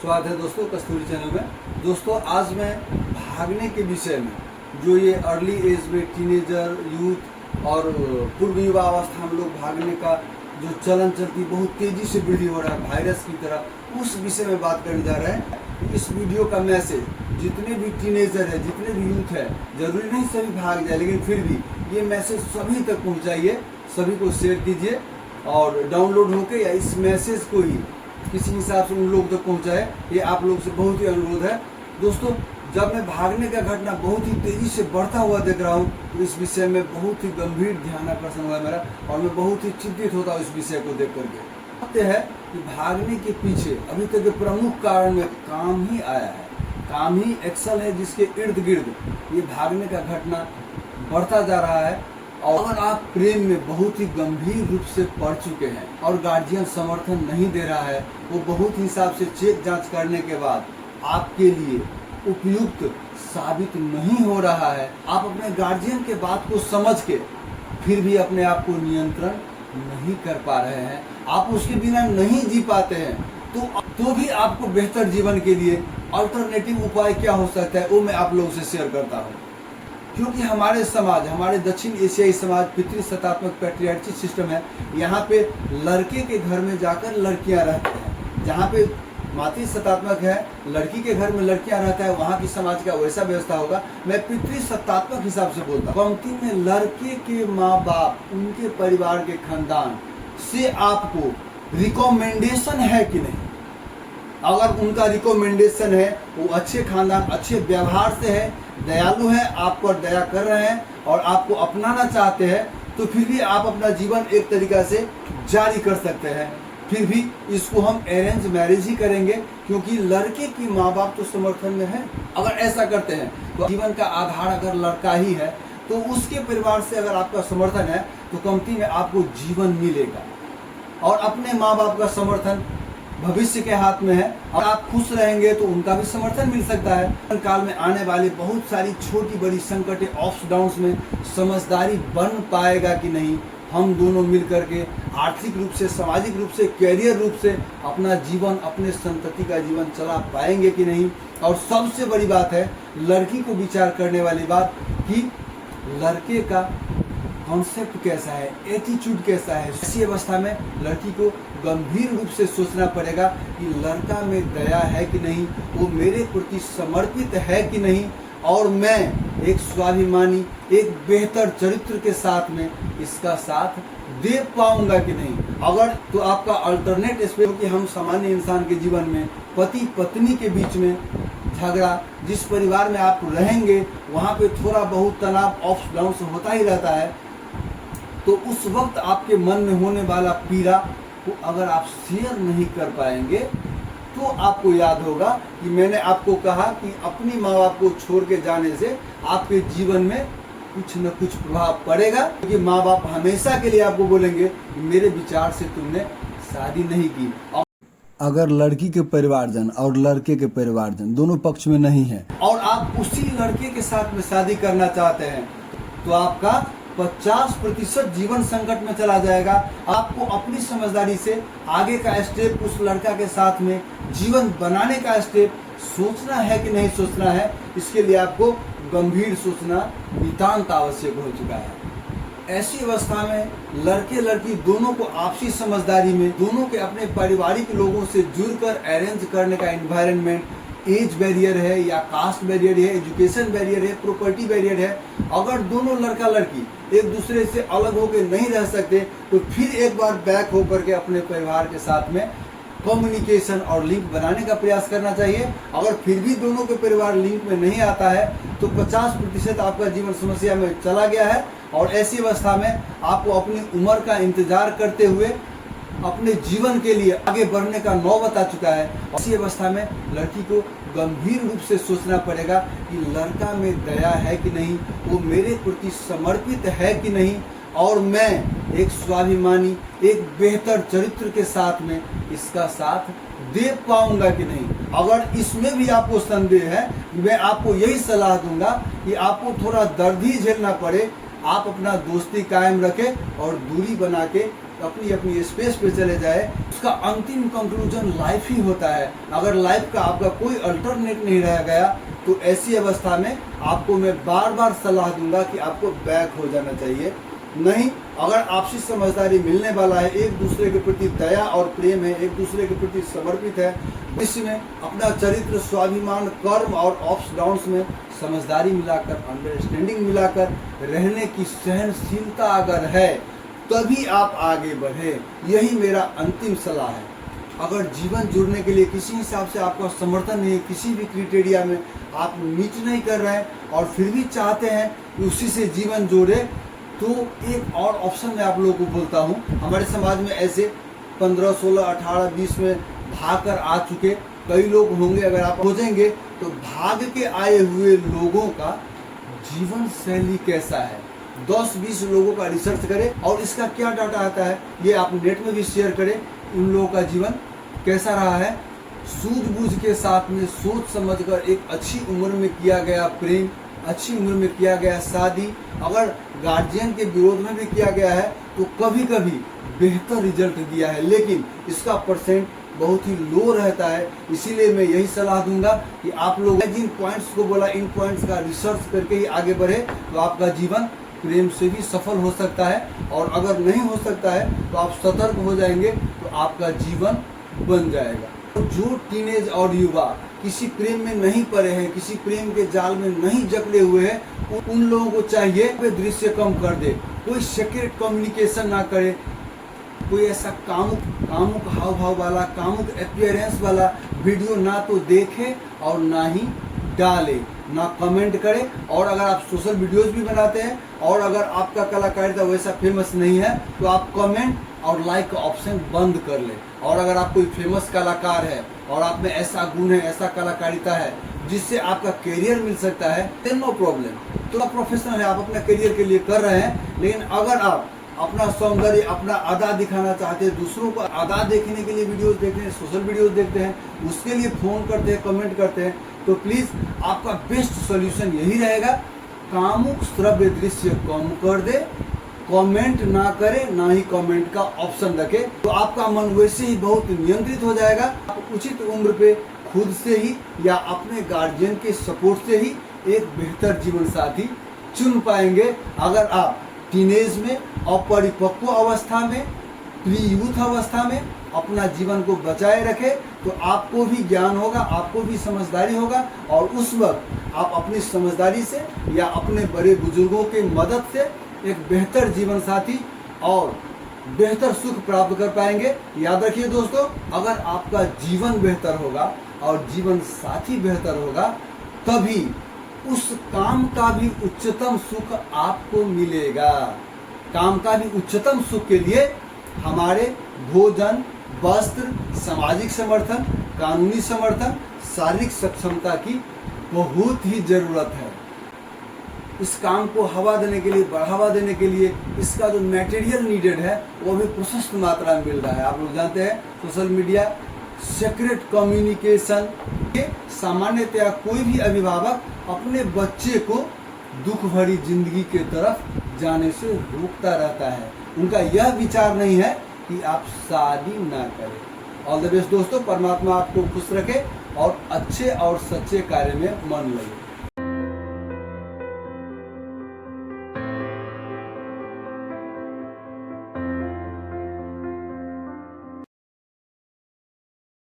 स्वागत है दोस्तों कस्तूरी चैनल में। दोस्तों आज मैं भागने के विषय में, जो ये अर्ली एज में टीनेजर यूथ और पूर्व युवा अवस्था में लोग भागने का जो चलन चलती बहुत तेज़ी से वृद्धि हो रहा है वायरस की तरह, उस विषय में बात करने जा रहे हैं। इस वीडियो का मैसेज जितने भी टीनेजर है, जितने भी यूथ है, जरूरी नहीं सभी भाग जाए, लेकिन फिर भी ये मैसेज सभी तक पहुँचाइए, सभी को शेयर कीजिए और डाउनलोड होके या इस मैसेज को ही किसी हिसाब से उन लोगों तक पहुंचाए, ये आप लोग से बहुत ही अनुरोध है। दोस्तों जब मैं भागने का घटना बहुत ही तेजी से बढ़ता हुआ देख रहा हूँ तो इस विषय में बहुत ही गंभीर ध्यान आकर्षण हुआ है मेरा, और मैं बहुत ही चिंतित होता हूँ इस विषय को देख करके। कहते हैं कि भागने के पीछे अभी तक के प्रमुख कारण में काम ही आया है, काम ही एक्सल है, जिसके इर्द गिर्द ये भागने का घटना बढ़ता जा रहा है। और अगर आप प्रेम में बहुत ही गंभीर रूप से पड़ चुके हैं और गार्जियन समर्थन नहीं दे रहा है, वो बहुत हिसाब से चेक जांच करने के बाद आपके लिए उपयुक्त साबित नहीं हो रहा है, आप अपने गार्जियन के बात को समझ के फिर भी अपने आप को नियंत्रण नहीं कर पा रहे हैं, आप उसके बिना नहीं जी पाते हैं, तो भी आपको बेहतर जीवन के लिए अल्टरनेटिव उपाय क्या हो सकता है, वो मैं आप लोगों से शेयर करता हूँ। क्योंकि हमारे समाज, हमारे दक्षिण एशियाई समाज पितृसत्तात्मक पैट्रियार्ची सिस्टम है। यहाँ पे लड़के के घर में जाकर लड़कियाँ रहती हैं, जहाँ पे मातृसत्तात्मक है, लड़की के घर में लड़कियाँ रहता है, वहाँ की समाज का वैसा व्यवस्था होगा। मैं पितृसत्तात्मक हिसाब से बोलता हूँ। पंक्ति में लड़के के माँ बाप, उनके परिवार के खानदान से आपको रिकमेंडेशन है कि नहीं। अगर उनका रिकमेंडेशन है, वो अच्छे खानदान, अच्छे व्यवहार से है, दयालु है, आप पर दया कर रहे हैं और आपको अपनाना चाहते हैं, तो फिर भी आप अपना जीवन एक तरीका से जारी कर सकते हैं। फिर भी इसको हम अरेंज मैरिज ही करेंगे, क्योंकि लड़के की माँ बाप तो समर्थन में है। अगर ऐसा करते हैं तो जीवन का आधार अगर लड़का ही है, तो उसके परिवार से अगर आपका समर्थन है तो कमती में आपको जीवन मिलेगा। और अपने माँ बाप का समर्थन भविष्य के हाथ में है, और आप खुश रहेंगे तो उनका भी समर्थन मिल सकता है। काल में आने वाले बहुत सारी छोटी बड़ी संकटें, अप्स डाउन्स में समझदारी बन पाएगा कि नहीं, हम दोनों मिल करके आर्थिक रूप से, सामाजिक रूप से, कैरियर रूप से अपना जीवन, अपने संतति का जीवन चला पाएंगे कि नहीं। और सबसे बड़ी बात है लड़की को विचार करने वाली बात कि लड़के का कॉन्सेप्ट कैसा है, एटीट्यूड कैसा है। ऐसी अवस्था में लड़की को गंभीर रूप से सोचना पड़ेगा कि लड़का में दया है कि नहीं, वो मेरे प्रति समर्पित है कि नहीं, और मैं एक स्वाभिमानी, एक बेहतर चरित्र के साथ में इसका साथ दे पाऊंगा कि नहीं। अगर तो आपका अल्टरनेट इस पर कि हम सामान्य इंसान के जीवन में पति पत्नी के बीच में झगड़ा, जिस परिवार में आप रहेंगे वहाँ पे थोड़ा बहुत तनाव, अप्स डाउन्स होता ही रहता है, तो उस वक्त आपके मन में होने वाला पीड़ा को अगर आप शेयर नहीं कर पाएंगे तो आपको याद होगा कि मैंने आपको कहा कि अपनी माँ बाप को छोड़ के जाने से आपके जीवन में कुछ न कुछ प्रभाव पड़ेगा, क्योंकि माँ बाप हमेशा के लिए आपको बोलेंगे कि मेरे विचार से तुमने शादी नहीं की। अगर लड़की के परिवारजन और लड़के के परिवारजन दोनों पक्ष में नहीं है और आप उसी लड़के के साथ में शादी करना चाहते हैं, तो आपका 50% जीवन संकट में चला जाएगा। आपको अपनी समझदारी से आगे का स्टेप, उस लड़का के साथ में जीवन बनाने का स्टेप सोचना है कि नहीं सोचना है, इसके लिए आपको गंभीर सोचना नितांत आवश्यक हो चुका है। ऐसी अवस्था में लड़के लड़की दोनों को आपसी समझदारी में, दोनों के अपने पारिवारिक लोगों से जुड़कर अरेंज करने का एनवायरनमेंट, एज बैरियर है या कास्ट बैरियर है, एजुकेशन बैरियर है, प्रॉपर्टी बैरियर है, अगर दोनों लड़का लड़की एक दूसरे से अलग होकर नहीं रह सकते, तो फिर एक बार बैक होकर के अपने परिवार के साथ में कम्युनिकेशन और लिंक बनाने का प्रयास करना चाहिए। अगर फिर भी दोनों के परिवार लिंक में नहीं आता है तो 50% आपका जीवन समस्या में चला गया है, और ऐसी अवस्था में आपको अपनी उम्र का इंतजार करते हुए अपने जीवन के लिए आगे बढ़ने का नौबत आ चुका है। ऐसी अवस्था में लड़की को गंभीर रूप से सोचना पड़ेगा कि लड़का में दया है कि नहीं, वो मेरे प्रति समर्पित है कि नहीं, और मैं एक स्वाभिमानी, एक बेहतर चरित्र के साथ में इसका साथ दे पाऊंगा कि नहीं। अगर इसमें भी आपको संदेह है, मैं आपको यही सलाह दूंगा कि आपको थोड़ा दर्द ही झेलना पड़े, आप अपना दोस्ती कायम रखें और दूरी बना के अपनी अपनी स्पेस पे चले जाए, उसका अंतिम कंक्लूजन लाइफ ही होता है। अगर लाइफ का आपका कोई अल्टरनेट नहीं रह गया तो ऐसी अवस्था में आपको मैं बार बार सलाह दूंगा कि आपको बैक हो जाना चाहिए। नहीं, अगर आपसी समझदारी मिलने वाला है, एक दूसरे के प्रति दया और प्रेम है, एक दूसरे के प्रति समर्पित है, इसमें अपना चरित्र, स्वाभिमान, कर्म और अप्स डाउन्स में समझदारी मिलाकर, अंडरस्टैंडिंग मिलाकर रहने की सहनशीलता अगर है, तभी आप आगे बढ़े। यही मेरा अंतिम सलाह है। अगर जीवन जुड़ने के लिए किसी हिसाब से आपका समर्थन नहीं है, किसी भी क्राइटेरिया में आप मीट नहीं कर रहे हैं और फिर भी चाहते हैं कि उसी से जीवन जोड़े, तो एक और ऑप्शन मैं आप लोगों को बोलता हूँ। हमारे समाज में ऐसे 15, 16, 18, 20 में भाग कर आ चुके कई लोग होंगे। अगर आप खोजेंगे तो भाग के आए हुए लोगों का जीवन शैली कैसा है, 10-20 लोगों का रिसर्च करें और इसका क्या डाटा आता है ये आप नेट में भी शेयर करें। उन लोगों का जीवन कैसा रहा है, सूझबूझ के साथ में सोच समझकर एक अच्छी उम्र में किया गया प्रेम, अच्छी उम्र में किया गया शादी, अगर गार्जियन के विरोध में भी किया गया है तो कभी कभी बेहतर रिजल्ट दिया है, लेकिन इसका परसेंट बहुत ही लो रहता है। इसीलिए मैं यही सलाह दूंगा कि आप लोग जिन पॉइंट्स को बोला, इन पॉइंट्स का रिसर्च करके ही आगे बढ़े, तो आपका जीवन प्रेम से भी सफल हो सकता है। और अगर नहीं हो सकता है तो आप सतर्क हो जाएंगे तो आपका जीवन बन जाएगा। तो जो टीनेज और युवा किसी प्रेम में नहीं पड़े हैं, किसी प्रेम के जाल में नहीं जकड़े हुए हैं, उन लोगों को चाहिए वे दृश्य कम कर दे, कोई सीक्रेट कम्युनिकेशन ना करे, कोई ऐसा कामुक हाव भाव वाला, कामुक अपीयरेंस वाला वीडियो ना तो देखे और ना ही डाले, ना कमेंट करे। और अगर आप सोशल वीडियोस भी बनाते हैं और अगर आपका कलाकारिता वैसा फेमस नहीं है तो आप कमेंट और लाइक का ऑप्शन बंद कर ले। और अगर आप कोई फेमस कलाकार है और आप में ऐसा गुण है, ऐसा कलाकारिता है जिससे आपका करियर मिल सकता है, तो नो प्रॉब्लम। तो आप प्रोफेशनल है, आप अपना करियर के लिए कर रहे हैं, लेकिन अगर आप अपना सौंदर्य, अपना अदा दिखाना चाहते हैं, दूसरों को अदा देखने के लिए वीडियोस देखते हैं, सोशल वीडियोस देखते हैं, उसके लिए फ़ोन करते हैं, कमेंट करते हैं, तो प्लीज़ आपका बेस्ट सॉल्यूशन यही रहेगा, कामुक श्रव्य दृश्य कम कर दे, कमेंट ना करे, ना ही कमेंट का ऑप्शन रखे, तो आपका मन वैसे ही बहुत नियंत्रित हो जाएगा। आप उचित उम्र पे खुद से ही या अपने गार्जियन के सपोर्ट से ही एक बेहतर जीवन साथी चुन पाएंगे। अगर आप टीनेज में, अपरिपक्व अवस्था में, प्री यूथ अवस्था में अपना जीवन को बचाए रखे तो आपको भी ज्ञान होगा, आपको भी समझदारी होगा, और उस वक्त आप अपनी समझदारी से या अपने बड़े बुजुर्गों के मदद से एक बेहतर जीवन साथी और बेहतर सुख प्राप्त कर पाएंगे। याद रखिए दोस्तों, अगर आपका जीवन बेहतर होगा और जीवन साथी बेहतर होगा, तभी उस काम का भी उच्चतम सुख आपको मिलेगा। काम का भी उच्चतम सुख के लिए हमारे भोजन, वस्त्र, सामाजिक समर्थन, कानूनी समर्थन, शारीरिक सक्षमता की बहुत ही जरूरत है। इस काम को हवा देने के लिए, बढ़ावा देने के लिए इसका जो मटेरियल नीडेड है वो भी प्रशस्त मात्रा में मिल रहा है। आप लोग जानते हैं सोशल मीडिया सीक्रेट कम्युनिकेशन के सामान्यतया कोई भी अभिभावक अपने बच्चे को दुख भरी जिंदगी के तरफ जाने से रोकता रहता है। उनका यह विचार नहीं है कि आप शादी ना करें। ऑल द बेस्ट दोस्तों, परमात्मा आपको खुश रखे और अच्छे और सच्चे कार्य में मन लगे।